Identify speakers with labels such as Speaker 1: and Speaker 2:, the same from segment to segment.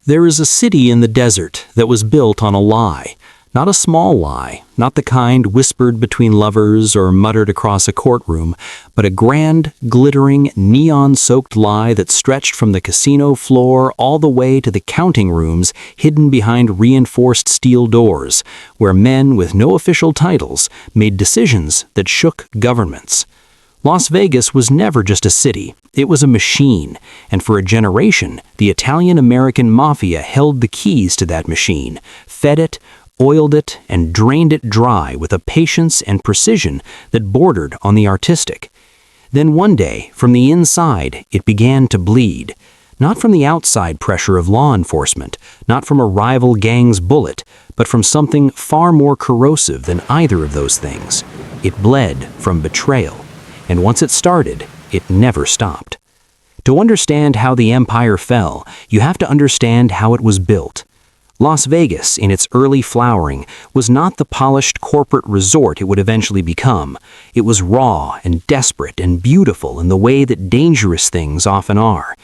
Speaker 1: There is a city in the desert that was built on a lie. Not a small lie, not the kind whispered between lovers or muttered across a courtroom, but a grand, glittering, neon-soaked lie that stretched from the casino floor all the way to the counting rooms hidden behind reinforced steel doors, where men with no official titles made decisions that shook governments. Las Vegas was never just a city, it was a machine, and for a generation, the Italian-American Mafia held the keys to that machine, fed it, oiled it, and drained it dry with a patience and precision that bordered on the artistic. Then one day, from the inside, it began to bleed. Not from the outside pressure of law enforcement, not from a rival gang's bullet, but from something far more corrosive than either of those things. It bled from betrayal. And once it started, it never stopped. To understand how the empire fell, you have to understand how it was built. Las Vegas, in its early flowering, was not the polished corporate resort it would eventually become. It was raw and desperate and beautiful in the way that dangerous things often are.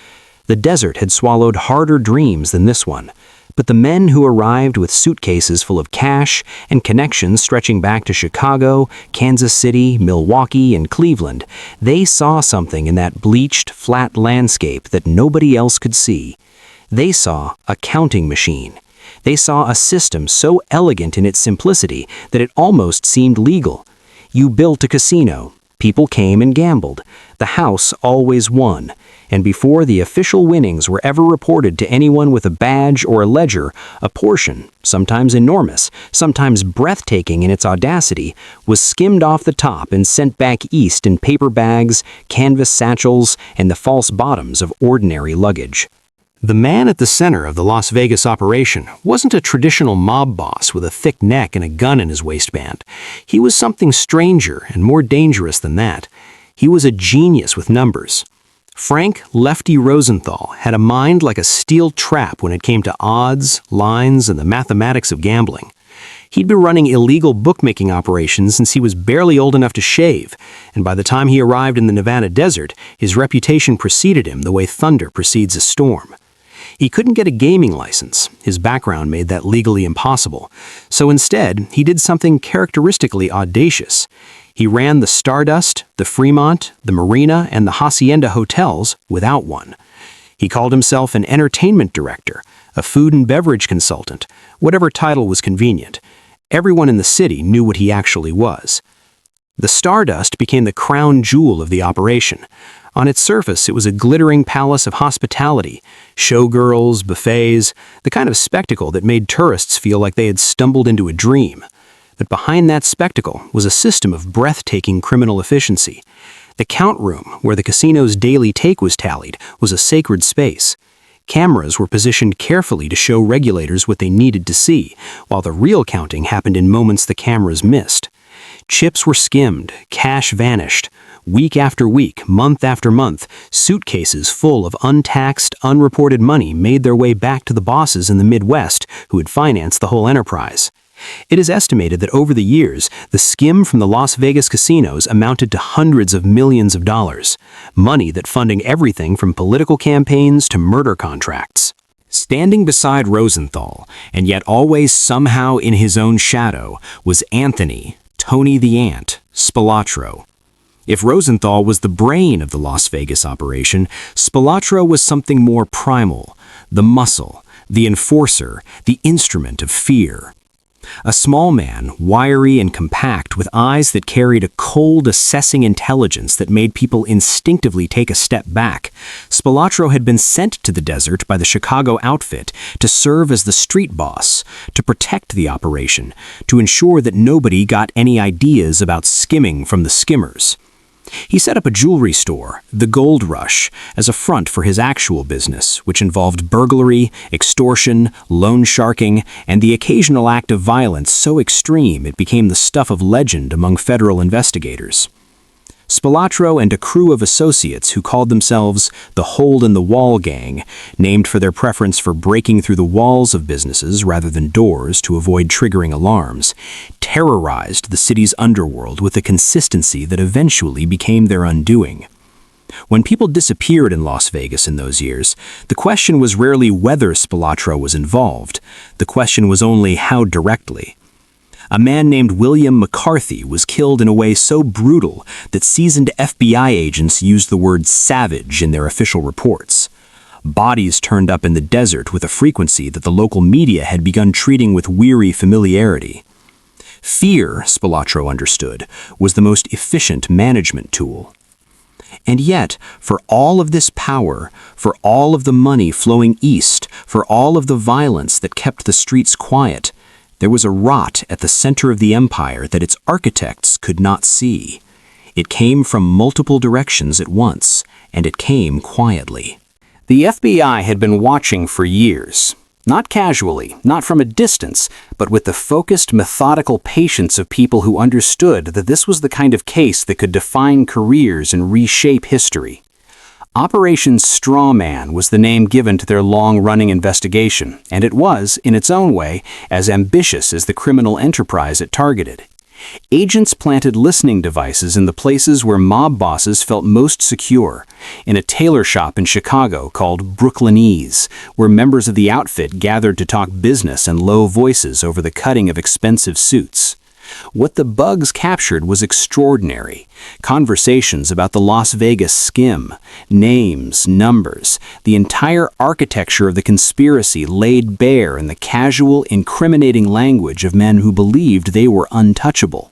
Speaker 1: The desert had swallowed harder dreams than this one. But the men who arrived with suitcases full of cash and connections stretching back to Chicago, Kansas City, Milwaukee, and Cleveland, they saw something in that bleached, flat landscape that nobody else could see. They saw a counting machine. They saw a system so elegant in its simplicity that it almost seemed legal. You built a casino. People came and gambled. The house always won. And before the official winnings were ever reported to anyone with a badge or a ledger, a portion, sometimes enormous, sometimes breathtaking in its audacity, was skimmed off the top and sent back east in paper bags, canvas satchels, and the false bottoms of ordinary luggage. The man at the center of the Las Vegas operation wasn't a traditional mob boss with a thick neck and a gun in his waistband. He was something stranger and more dangerous than that. He was a genius with numbers. Frank Lefty Rosenthal had a mind like a steel trap when it came to odds, lines, and the mathematics of gambling. He'd been running illegal bookmaking operations since he was barely old enough to shave, and by the time he arrived in the Nevada desert, his reputation preceded him the way thunder precedes a storm. He couldn't get a gaming license. His background made that legally impossible. So instead, he did something characteristically audacious. He ran the Stardust, the Fremont, the Marina, and the Hacienda hotels without one. He called himself an entertainment director, a food and beverage consultant, whatever title was convenient. Everyone in the city knew what he actually was. The Stardust became the crown jewel of the operation. On its surface, it was a glittering palace of hospitality, showgirls, buffets, the kind of spectacle that made tourists feel like they had stumbled into a dream. But behind that spectacle was a system of breathtaking criminal efficiency. The count room, where the casino's daily take was tallied, was a sacred space. Cameras were positioned carefully to show regulators what they needed to see, while the real counting happened in moments the cameras missed. Chips were skimmed, cash vanished. Week after week, month after month, suitcases full of untaxed, unreported money made their way back to the bosses in the Midwest who had financed the whole enterprise. It is estimated that over the years, the skim from the Las Vegas casinos amounted to hundreds of millions of dollars, money that funding everything from political campaigns to murder contracts. Standing beside Rosenthal, and yet always somehow in his own shadow, was Anthony, Tony the Ant, Spilotro. If Rosenthal was the brain of the Las Vegas operation, Spilotro was something more primal, the muscle, the enforcer, the instrument of fear. A small man, wiry and compact, with eyes that carried a cold, assessing intelligence that made people instinctively take a step back, Spilotro had been sent to the desert by the Chicago outfit to serve as the street boss, to protect the operation, to ensure that nobody got any ideas about skimming from the skimmers. He set up a jewelry store, the Gold Rush, as a front for his actual business, which involved burglary, extortion, loan sharking, and the occasional act of violence so extreme it became the stuff of legend among federal investigators. Spilotro and a crew of associates who called themselves the Hole-in-the-Wall Gang, named for their preference for breaking through the walls of businesses rather than doors to avoid triggering alarms, terrorized the city's underworld with a consistency that eventually became their undoing. When people disappeared in Las Vegas in those years, the question was rarely whether Spilotro was involved. The question was only how directly. A man named William McCarthy was killed in a way so brutal that seasoned FBI agents used the word savage in their official reports. Bodies turned up in the desert with a frequency that the local media had begun treating with weary familiarity. Fear, Spilotro understood, was the most efficient management tool. And yet, for all of this power, for all of the money flowing east, for all of the violence that kept the streets quiet, there was a rot at the center of the empire that its architects could not see. It came from multiple directions at once, and it came quietly. The FBI had been watching for years. Not casually, not from a distance, but with the focused, methodical patience of people who understood that this was the kind of case that could define careers and reshape history. Operation Straw Man was the name given to their long-running investigation, and it was, in its own way, as ambitious as the criminal enterprise it targeted. Agents planted listening devices in the places where mob bosses felt most secure, in a tailor shop in Chicago called Brooklynese, where members of the outfit gathered to talk business in low voices over the cutting of expensive suits. What the bugs captured was extraordinary. Conversations about the Las Vegas skim, names, numbers, the entire architecture of the conspiracy laid bare in the casual, incriminating language of men who believed they were untouchable.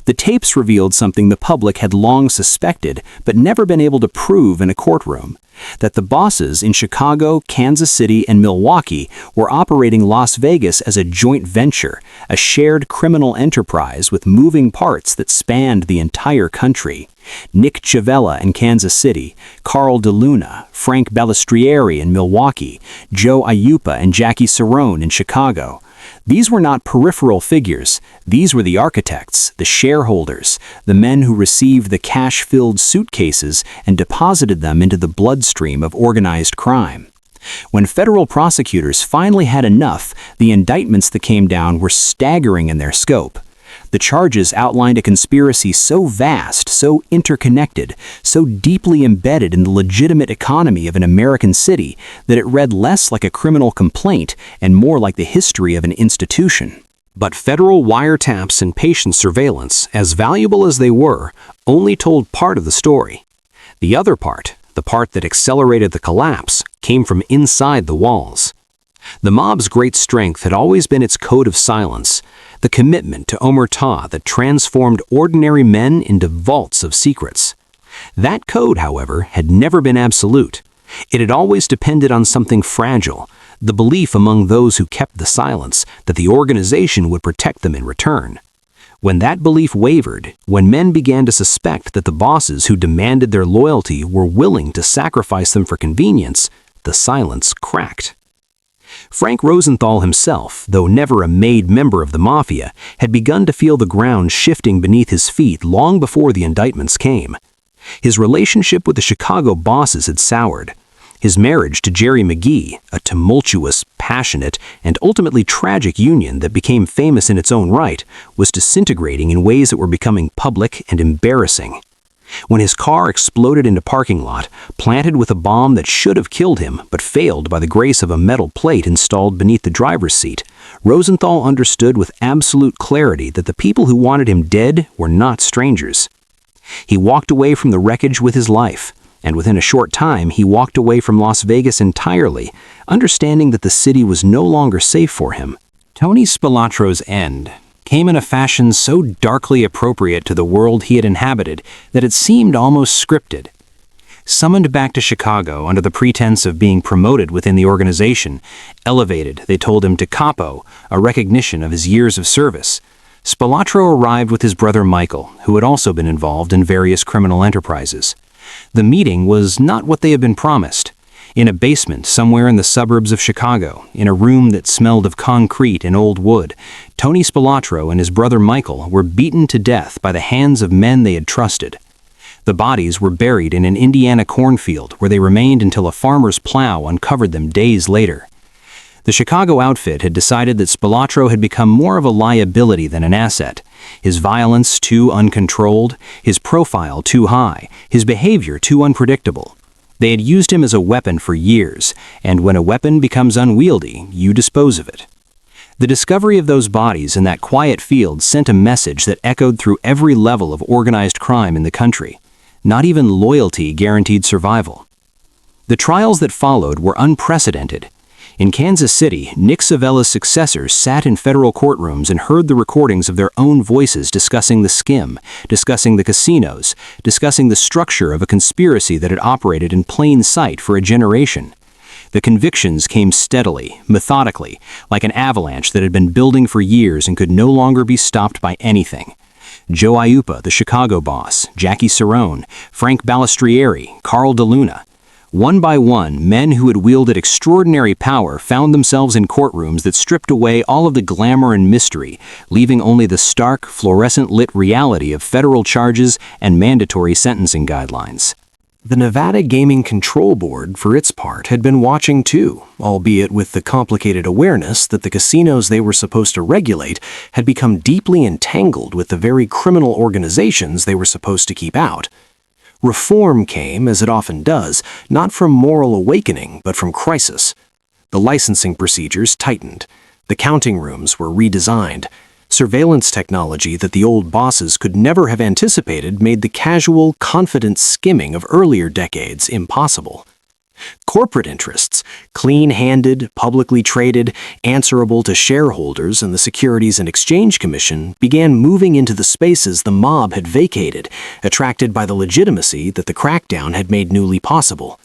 Speaker 1: The tapes revealed something the public had long suspected but never been able to prove in a courtroom, that the bosses in Chicago, Kansas City, and Milwaukee were operating Las Vegas as a joint venture, a shared criminal enterprise with moving parts that spanned the entire country. Nick Chavella in Kansas City, Carl DeLuna, Frank Balistrieri in Milwaukee, Joe Ayupa and Jackie Cerrone in Chicago. These were not peripheral figures. These were the architects, the shareholders, the men who received the cash-filled suitcases and deposited them into the bloodstream of organized crime. When federal prosecutors finally had enough, the indictments that came down were staggering in their scope. The charges outlined a conspiracy so vast, so interconnected, so deeply embedded in the legitimate economy of an American city that it read less like a criminal complaint and more like the history of an institution. But federal wiretaps and patient surveillance, as valuable as they were, only told part of the story. The other part, the part that accelerated the collapse, came from inside the walls. The mob's great strength had always been its code of silence, the commitment to omerta that transformed ordinary men into vaults of secrets. That code, however, had never been absolute. It had always depended on something fragile, the belief among those who kept the silence that the organization would protect them in return. When that belief wavered, when men began to suspect that the bosses who demanded their loyalty were willing to sacrifice them for convenience, the silence cracked. Frank Rosenthal himself, though never a made member of the Mafia, had begun to feel the ground shifting beneath his feet long before the indictments came. His relationship with the Chicago bosses had soured. His marriage to Jerry McGee, a tumultuous, passionate, and ultimately tragic union that became famous in its own right, was disintegrating in ways that were becoming public and embarrassing. When his car exploded into parking lot, planted with a bomb that should have killed him but failed by the grace of a metal plate installed beneath the driver's seat, Rosenthal understood with absolute clarity that the people who wanted him dead were not strangers. He walked away from the wreckage with his life, and within a short time he walked away from Las Vegas entirely, understanding that the city was no longer safe for him. Tony Spilotro's end came in a fashion so darkly appropriate to the world he had inhabited that it seemed almost scripted. Summoned back to Chicago under the pretense of being promoted within the organization, elevated, they told him, to capo, a recognition of his years of service, Spilotro arrived with his brother Michael, who had also been involved in various criminal enterprises. The meeting was not what they had been promised. In a basement somewhere in the suburbs of Chicago, in a room that smelled of concrete and old wood, Tony Spilotro and his brother Michael were beaten to death by the hands of men they had trusted. The bodies were buried in an Indiana cornfield where they remained until a farmer's plow uncovered them days later. The Chicago outfit had decided that Spilotro had become more of a liability than an asset. His violence too uncontrolled, his profile too high, his behavior too unpredictable. They had used him as a weapon for years, and when a weapon becomes unwieldy, you dispose of it. The discovery of those bodies in that quiet field sent a message that echoed through every level of organized crime in the country. Not even loyalty guaranteed survival. The trials that followed were unprecedented. In Kansas City, Nick Savella's successors sat in federal courtrooms and heard the recordings of their own voices discussing the skim, discussing the casinos, discussing the structure of a conspiracy that had operated in plain sight for a generation. The convictions came steadily, methodically, like an avalanche that had been building for years and could no longer be stopped by anything. Joe Iuppa, the Chicago boss, Jackie Cerrone, Frank Balistrieri, Carl DeLuna. One by one, men who had wielded extraordinary power found themselves in courtrooms that stripped away all of the glamour and mystery, leaving only the stark, fluorescent-lit reality of federal charges and mandatory sentencing guidelines. The Nevada Gaming Control Board, for its part, had been watching too, albeit with the complicated awareness that the casinos they were supposed to regulate had become deeply entangled with the very criminal organizations they were supposed to keep out. Reform came, as it often does, not from moral awakening, but from crisis. The licensing procedures tightened. The counting rooms were redesigned. Surveillance technology that the old bosses could never have anticipated made the casual, confident skimming of earlier decades impossible. Corporate interests, clean-handed, publicly traded, answerable to shareholders and the Securities and Exchange Commission, began moving into the spaces the mob had vacated, attracted by the legitimacy that the crackdown had made newly possible.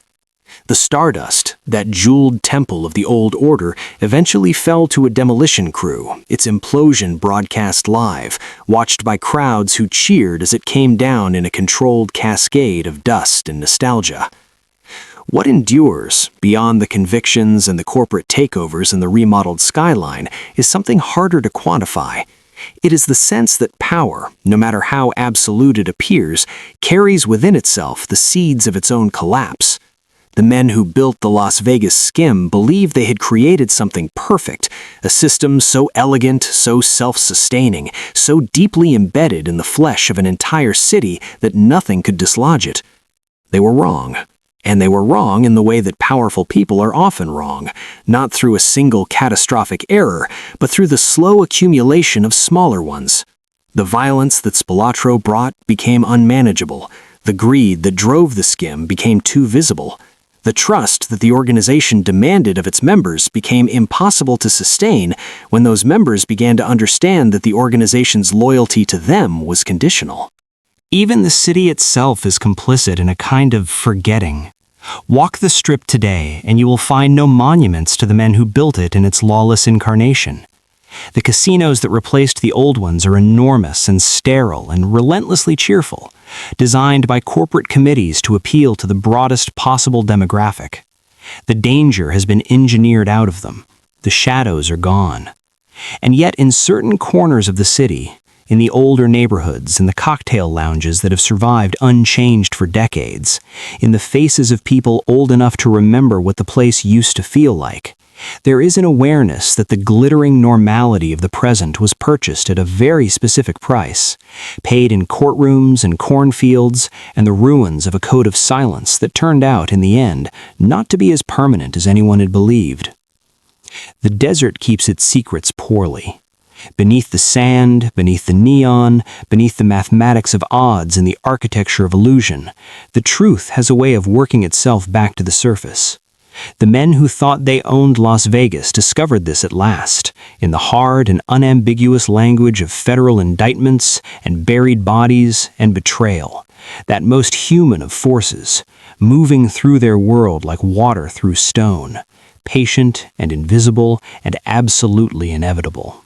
Speaker 1: The Stardust, that jeweled temple of the old order, eventually fell to a demolition crew, its implosion broadcast live, watched by crowds who cheered as it came down in a controlled cascade of dust and nostalgia. What endures, beyond the convictions and the corporate takeovers in the remodeled skyline, is something harder to quantify. It is the sense that power, no matter how absolute it appears, carries within itself the seeds of its own collapse. The men who built the Las Vegas skim believed they had created something perfect, a system so elegant, so self-sustaining, so deeply embedded in the flesh of an entire city that nothing could dislodge it. They were wrong. And they were wrong in the way that powerful people are often wrong, not through a single catastrophic error, but through the slow accumulation of smaller ones. The violence that Spilotro brought became unmanageable. The greed that drove the skim became too visible. The trust that the organization demanded of its members became impossible to sustain when those members began to understand that the organization's loyalty to them was conditional. Even the city itself is complicit in a kind of forgetting. Walk the Strip today, and you will find no monuments to the men who built it in its lawless incarnation. The casinos that replaced the old ones are enormous and sterile and relentlessly cheerful, designed by corporate committees to appeal to the broadest possible demographic. The danger has been engineered out of them. The shadows are gone. And yet in certain corners of the city, in the older neighborhoods, in the cocktail lounges that have survived unchanged for decades, in the faces of people old enough to remember what the place used to feel like, there is an awareness that the glittering normality of the present was purchased at a very specific price, paid in courtrooms and cornfields and the ruins of a code of silence that turned out, in the end, not to be as permanent as anyone had believed. The desert keeps its secrets poorly. Beneath the sand, beneath the neon, beneath the mathematics of odds and the architecture of illusion, the truth has a way of working itself back to the surface. The men who thought they owned Las Vegas discovered this at last, in the hard and unambiguous language of federal indictments and buried bodies and betrayal, that most human of forces, moving through their world like water through stone, patient and invisible and absolutely inevitable.